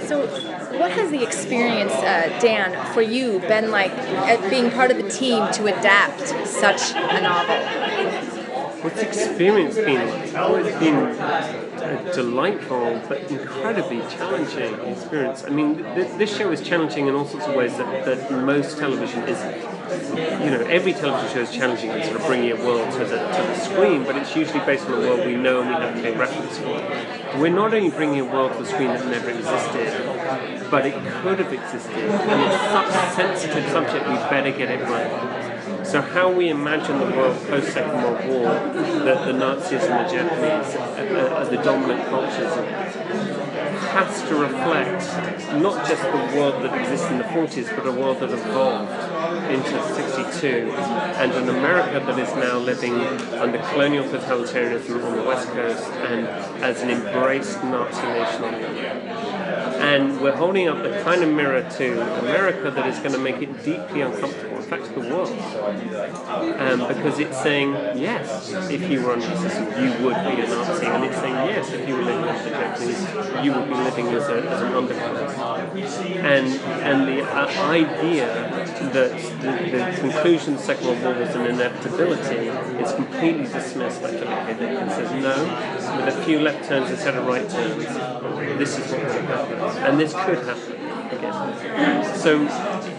So, what has the experience, Dan, for you been like at being part of the team to adapt such a novel? What's the experience been like? Oh, it's been a delightful but incredibly challenging experience. I mean, this show is challenging in all sorts of ways that most television isn't. You know, every television show is challenging in sort of bringing a world to the screen, but it's usually based on a world we know and we have a reference for. We're not only bringing a world to the screen that never existed, but it could have existed, and it's such a sensitive subject, we better get it right. So how we imagine the world post-Second World War, that the Nazis and the Japanese are the dominant cultures, has to reflect not just the world that exists in the 40s, but a world that evolved into 62, and an America that is now living under colonial totalitarianism on the West Coast and as an embraced Nazi nation on the other. And we're holding up the kind of mirror to America that is going to make it deeply uncomfortable, in fact, the world. Because it's saying, yes, if you were under the system, you would be a Nazi. And it's saying, yes, if you were living as the Japanese, you would be living as an underclass. And the idea that the conclusion of the Second World War was an inevitability is completely dismissed by Philip K. Dick and says, no, with a few left turns instead of right turns, this is what will happen. And this could happen again. So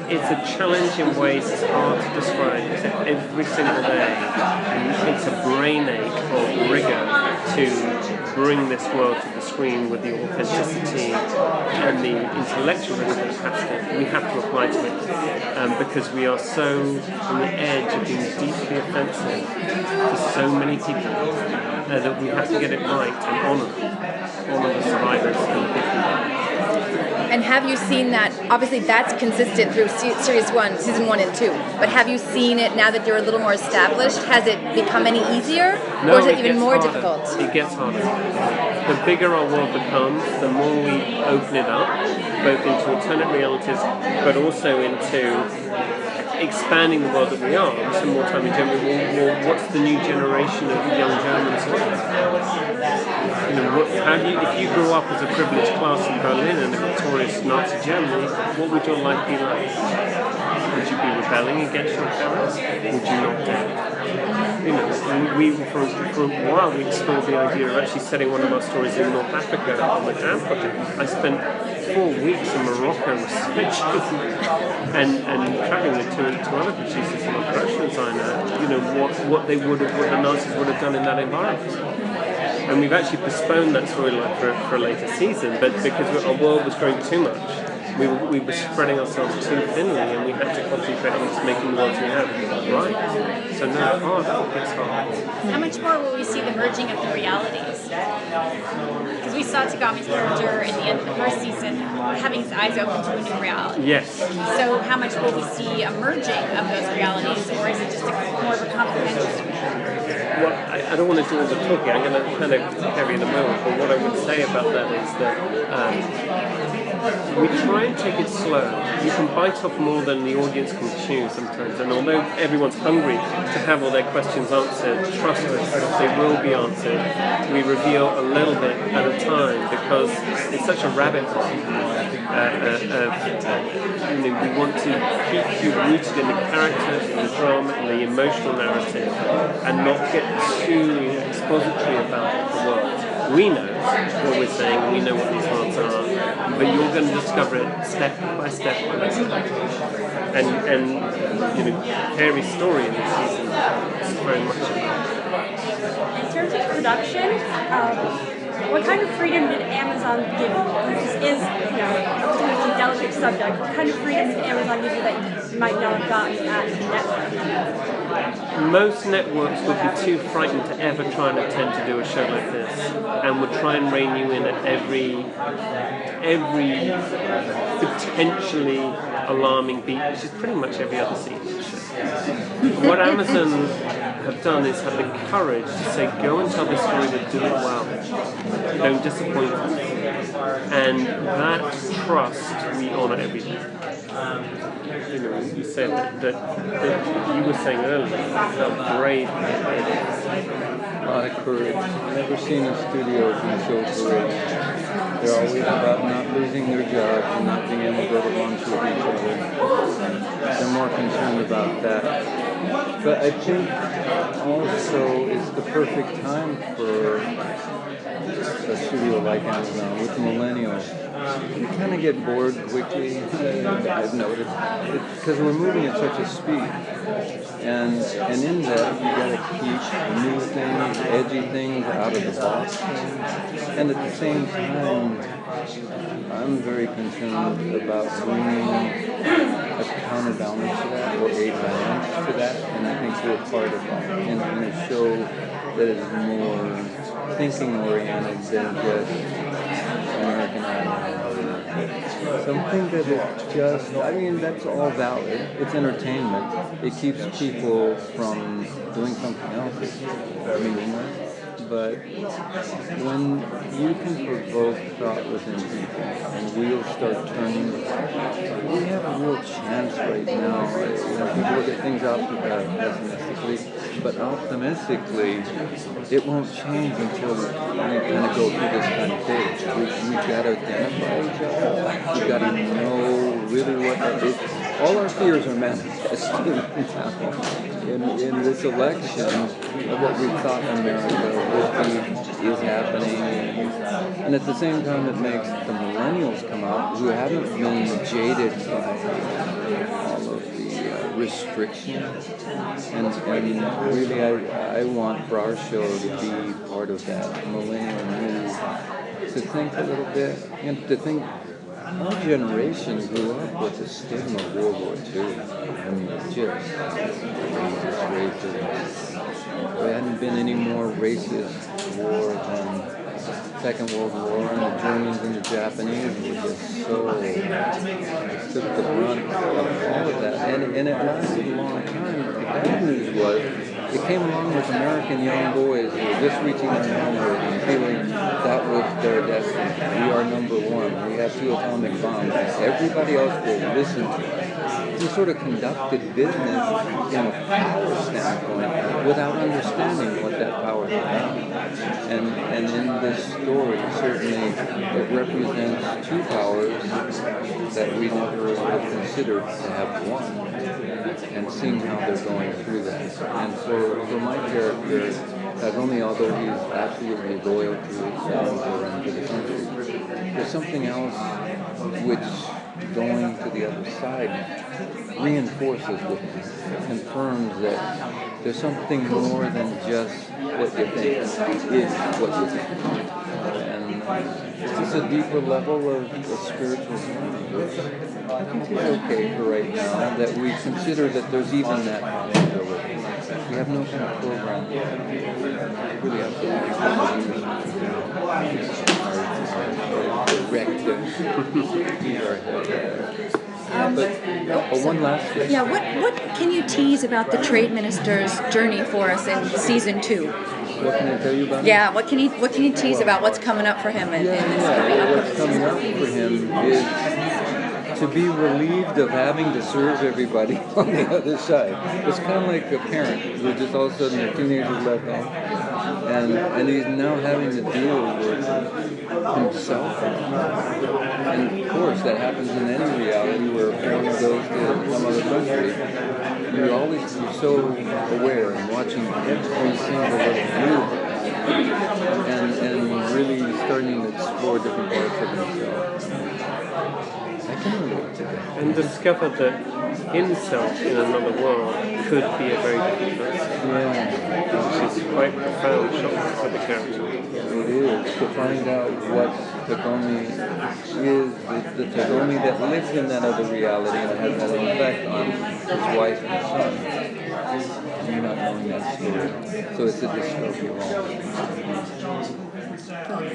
it's a challenge in ways it's hard to describe. Every single day, and it's a brain ache of rigor to bring this world to the screen with the authenticity and the intellectualism we have to apply to it, because we are so on the edge of being deeply offensive to so many people that we have to get it right and honour the survivors and the people. And have you seen that? Obviously, that's consistent through season 1 and 2. But have you seen it now that you're a little more established? Has it become any easier, no, or is it even more harder. difficult? It gets harder. The bigger our world becomes, the more we open it up, both into alternate realities, but also into expanding the world that we are. We spend more time in Germany. Well, what's the new generation of young Germans like? You know, if you grew up as a privileged class in Berlin in a victorious Nazi Germany, what would your life be like? Would you be rebelling against your parents? Would you not dare? You know, we for a while we explored the idea of actually setting one of our stories in North Africa on the Dam project. I spent 4 weeks in Morocco researching and traveling with two other producers and a production designer. You know what the Nazis would have done in that environment. And we've actually postponed that storyline for a later season, but because our world was growing too much, we were spreading ourselves too thinly, and we had to concentrate on just making the worlds we have right. So no, it's hard. How much more will we see the merging of the realities? Because we saw Tagawa's character at the end of the first season having his eyes open to a new reality. Yes. So how much will we see a merging of those realities, or is it just more of a comprehension? Well, I don't want to do all the talking. I'm going to kind of carry in a moment, but what I would say about that is that we try and take it slow. You can bite off more than the audience can chew sometimes, and although everyone's hungry to have all their questions answered, trust us, they will be answered. We reveal a little bit at a time because it's such a rabbit hole. We want to keep you rooted in the characters, in the drama, in the emotional narrative, and not get too expository about the world. We know what we're saying, we know what these worlds are, but you're going to discover it step by step by step. And you know, Cary's story in this season is very much about that. In terms of production, what kind of freedom did Amazon give you? This is, a delicate subject. What kind of freedom did Amazon give you that you might not have gotten at the network? Most networks would be too frightened to ever try and attempt to do a show like this, and would try and rein you in at every potentially alarming beat, which is pretty much every other scene. What Amazon have done is have the courage to say, go and tell this story, but do it well. Don't disappoint us. And that trust we honour every day. You said that you were saying earlier how brave it is. A lot of courage. Never seen a studio be so courageous. They're always about not losing their jobs and not being able to go to lunch with each other. They're more concerned about that. But I think also it's the perfect time for a studio like Amazon with millennials. You kind of get bored quickly, I've noticed, because we're moving at such a speed. And in that, you got to keep new things, edgy things out of the box. And at the same time, I'm very concerned about bringing a counterbalance to that, or a balance to that, and I think we're part of that in a show that is more thinking-oriented than just American Idol. Something that is just, I mean, that's all valid. It's entertainment. It keeps people from doing something else. Meaningless. But when you can provoke thought within people and wheels start turning, we have a real chance right now. People look at things pessimistically, but optimistically, it won't change until we kind of go through this kind of phase. We've got to identify each other. We've got to know really what that is. All our fears are manifested in this election of what we thought America would be is happening. And at the same time, it makes the millennials come out who haven't been jaded by all of the restrictions. And really, I want for our show to be part of that millennial move, to think a little bit, and to think our generation grew up with the stigma of World War II. I mean, just racist. There hadn't been any more racist war than Second World War, and the Germans and the Japanese were just so took the brunt of all of that. And it lasted a long time. The bad news was it came along with American young boys who were just reaching their manhood and feeling that was their destiny. We are number one. We have 2 atomic bombs. Everybody else will listen to us. We sort of conducted business from a power standpoint without understanding what that power is about. And in this story, certainly it represents 2 powers that we never would have considered to have one, and seeing how they're going through that. And so my character, not only although he's absolutely loyal to his family and to the country, there's something else which going to the other side reinforces with me, confirms that there's something more than just what you think is what you think. And it's just a deeper level of spiritual journey, which I think is okay for right now, that we consider that there's even that possibility. We have no kind of program yet. We really have to But one last thing. Yeah, what can you tease about the trade minister's journey for us in season 2? What can I tell you about him? Yeah, what can you tease about what's coming up for him in this what's coming up for him is to be relieved of having to serve everybody on the other side. It's kind of like a parent who just all of a sudden their teenager's left home. And he's now having to deal with himself. And of course, that happens in any reality where a parent goes to some other country. You're always so aware and watching every single little move and really starting to explore different parts of himself. I can relate to that. And discover that himself in another world could be a very different person. Yeah. Which is quite profound shock for the character. It is, to find out what Tagomi is, the Tagomi that lives in that other reality and has that effect on his wife and son. You're not knowing that story. So it's a discovery of all.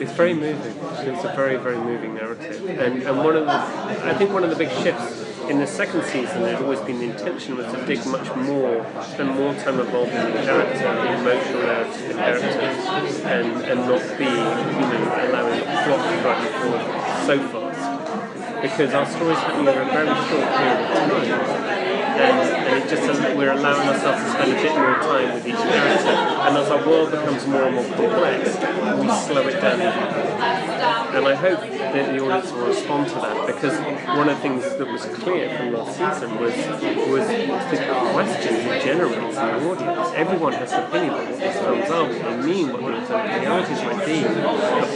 It's very moving. It's a very, very moving narrative. And I think one of the big shifts in the second season, there's always been the intention was to dig much more, spend more time involved in the character, the emotional layers of the characters, and not be, allowing the plot to drive you forward so fast. Because our stories happening over a very short period of time. And it just we're allowing ourselves to spend a bit more time with each character. And as our world becomes more and more complex, we slow it down. And I hope that the audience will respond to that, because one of the things that was clear from last season was the questions it generates in the audience. Everyone has an opinion about what these films are, what they mean, what the realities might be, the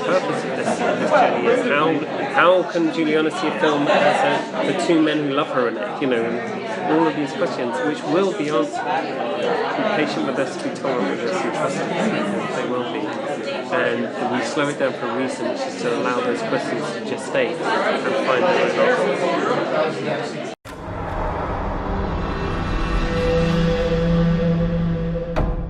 purpose of this journey is. How can Juliana see a film as the two men who love her in it? You know, and all of these questions, which will be answered. Be patient with us, be tolerant with us, and trust us. They will be. And we slow it down for a reason, which is to allow those questions to gestate and find their own answers.